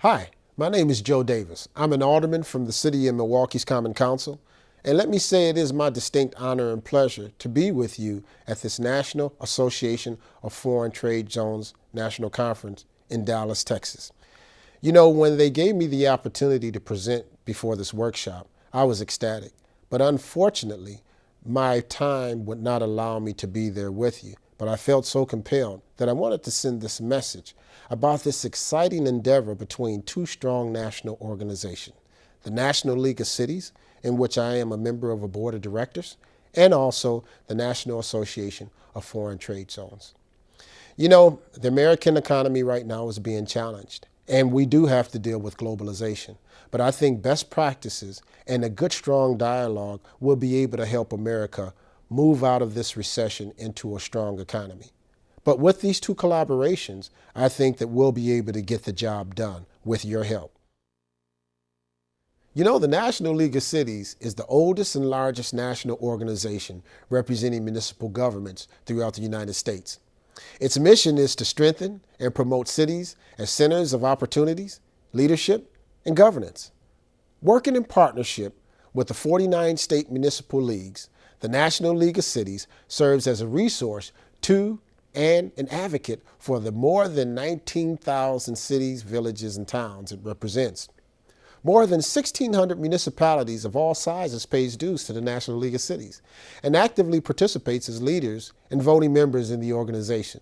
Hi, my name is Joe Davis. I'm an alderman from the city of Milwaukee's Common Council, and let me say it is my distinct honor and pleasure to be with you at this National Association of Foreign Trade Zones National Conference in Dallas, Texas. You know, when they gave me the opportunity to present before this workshop, I was ecstatic, but unfortunately, my time would not allow me to be there with you. But I felt so compelled that I wanted to send this message about this exciting endeavor between two strong national organizations, the National League of Cities, in which I am a member of a board of directors, and also the National Association of Foreign Trade Zones. You know, the American economy right now is being challenged, and we do have to deal with globalization. But I think best practices and a good, strong dialogue will be able to help America move out of this recession into a strong economy. But with these two collaborations, I think that we'll be able to get the job done with your help. You know, the National League of Cities is the oldest and largest national organization representing municipal governments throughout the United States. Its mission is to strengthen and promote cities as centers of opportunities, leadership, and governance. Working in partnership with the 49 state municipal leagues, the National League of Cities serves as a resource to and an advocate for the more than 19,000 cities, villages, and towns it represents. More than 1,600 municipalities of all sizes pays dues to the National League of Cities and actively participates as leaders and voting members in the organization.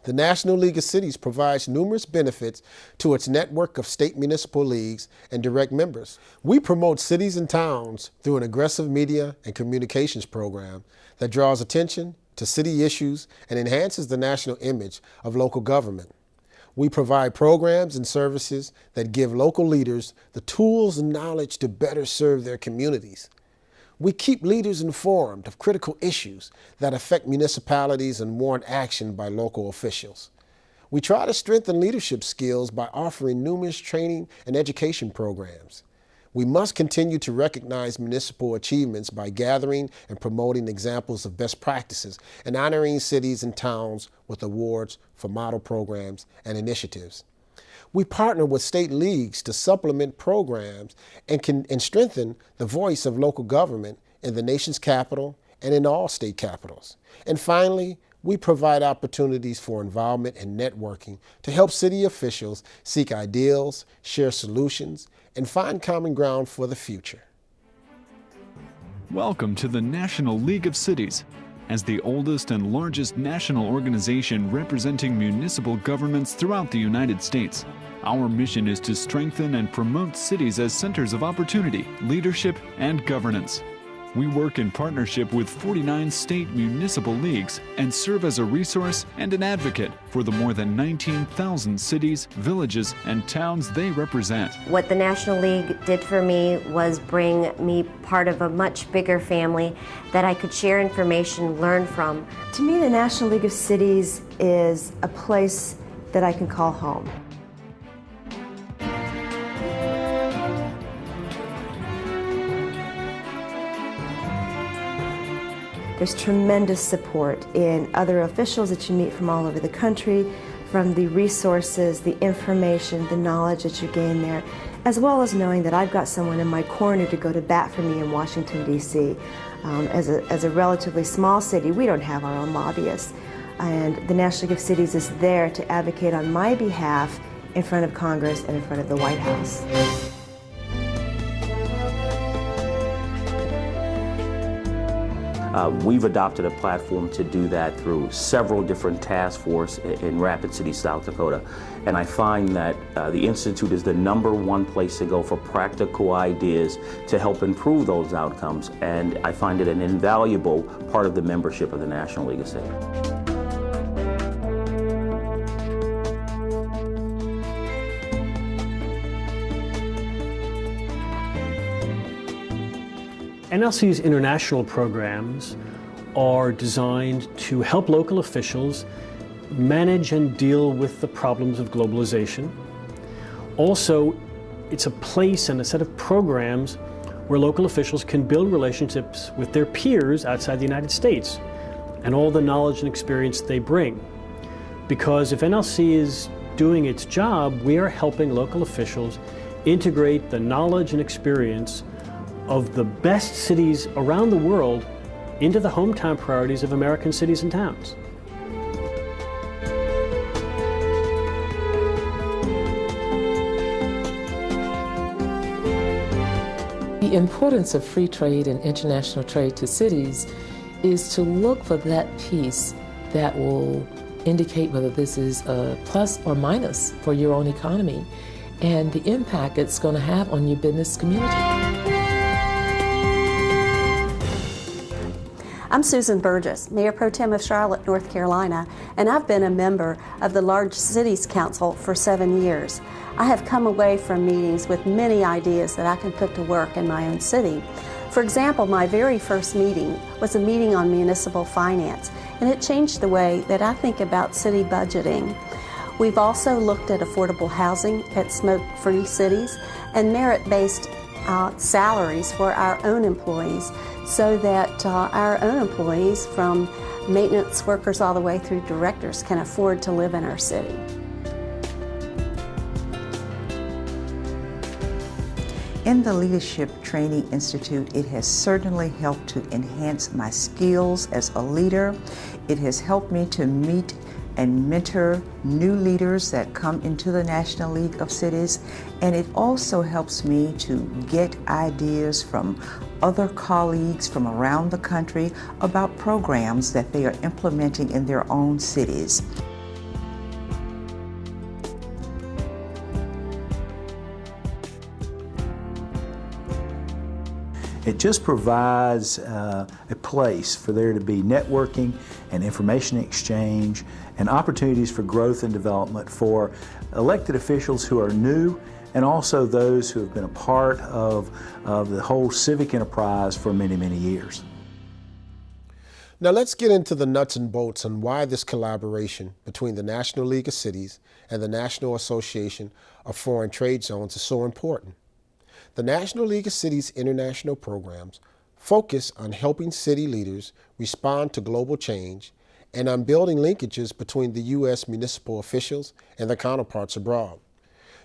The National League of Cities provides numerous benefits to its network of state municipal leagues and direct members. We promote cities and towns through an aggressive media and communications program that draws attention to city issues and enhances the national image of local government. We provide programs and services that give local leaders the tools and knowledge to better serve their communities. We keep leaders informed of critical issues that affect municipalities and warrant action by local officials. We try to strengthen leadership skills by offering numerous training and education programs. We must continue to recognize municipal achievements by gathering and promoting examples of best practices and honoring cities and towns with awards for model programs and initiatives. We partner with state leagues to supplement programs and strengthen the voice of local government in the nation's capital and in all state capitals. And finally, we provide opportunities for involvement and networking to help city officials seek ideals, share solutions, and find common ground for the future. Welcome to the National League of Cities. As the oldest and largest national organization representing municipal governments throughout the United States, our mission is to strengthen and promote cities as centers of opportunity, leadership, and governance. We work in partnership with 49 state municipal leagues and serve as a resource and an advocate for the more than 19,000 cities, villages, and towns they represent. What the National League did for me was bring me part of a much bigger family that I could share information, learn from. To me, the National League of Cities is a place that I can call home. There's tremendous support in other officials that you meet from all over the country, from the resources, the information, the knowledge that you gain there, as well as knowing that I've got someone in my corner to go to bat for me in Washington, D.C. As a relatively small city, we don't have our own lobbyists, and the National League of Cities is there to advocate on my behalf in front of Congress and in front of the White House. We've adopted a platform to do that through several different task forces in Rapid City, South Dakota. And I find that the Institute is the #1 place to go for practical ideas to help improve those outcomes. And I find it an invaluable part of the membership of the National League of Cities. NLC's international programs are designed to help local officials manage and deal with the problems of globalization. Also, it's a place and a set of programs where local officials can build relationships with their peers outside the United States and all the knowledge and experience they bring. Because if NLC is doing its job, we are helping local officials integrate the knowledge and experience of the best cities around the world into the hometown priorities of American cities and towns. The importance of free trade and international trade to cities is to look for that piece that will indicate whether this is a plus or minus for your own economy and the impact it's going to have on your business community. I'm Susan Burgess, Mayor Pro Tem of Charlotte, North Carolina, and I've been a member of the Large Cities Council for 7 years. I have come away from meetings with many ideas that I can put to work in my own city. For example, my very first meeting was a meeting on municipal finance, and it changed the way that I think about city budgeting. We've also looked at affordable housing at smoke-free cities and merit-based salaries for our own employees so that our own employees, from maintenance workers all the way through directors, can afford to live in our city. In the Leadership Training Institute, it has certainly helped to enhance my skills as a leader. It has helped me to meet and mentor new leaders that come into the National League of Cities, and it also helps me to get ideas from other colleagues from around the country about programs that they are implementing in their own cities. It just provides a place for there to be networking and information exchange and opportunities for growth and development for elected officials who are new and also those who have been a part of the whole civic enterprise for many, many years. Now let's get into the nuts and bolts on why this collaboration between the National League of Cities and the National Association of Foreign Trade Zones is so important. The National League of Cities international programs focus on helping city leaders respond to global change and on building linkages between the U.S. municipal officials and their counterparts abroad.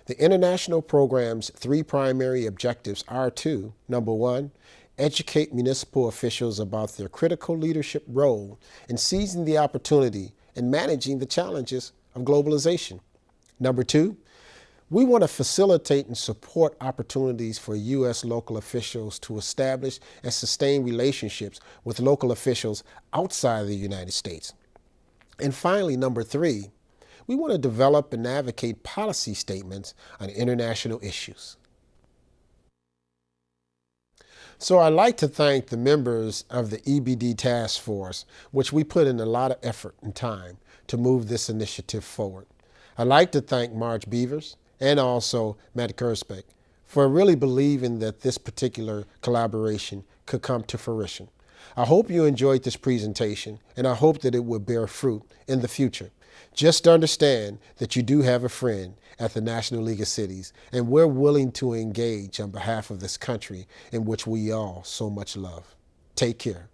The international program's three primary objectives are to, number one, educate municipal officials about their critical leadership role in seizing the opportunity and managing the challenges of globalization. Number two, we want to facilitate and support opportunities for U.S. local officials to establish and sustain relationships with local officials outside of the United States. And finally, number three, we want to develop and advocate policy statements on international issues. So I'd like to thank the members of the EBD task force, which we put in a lot of effort and time to move this initiative forward. I'd like to thank Marge Beavers and also Matt Gersbeck for really believing that this particular collaboration could come to fruition. I hope you enjoyed this presentation, and I hope that it will bear fruit in the future. Just understand that you do have a friend at the National League of Cities, and we're willing to engage on behalf of this country in which we all so much love. Take care.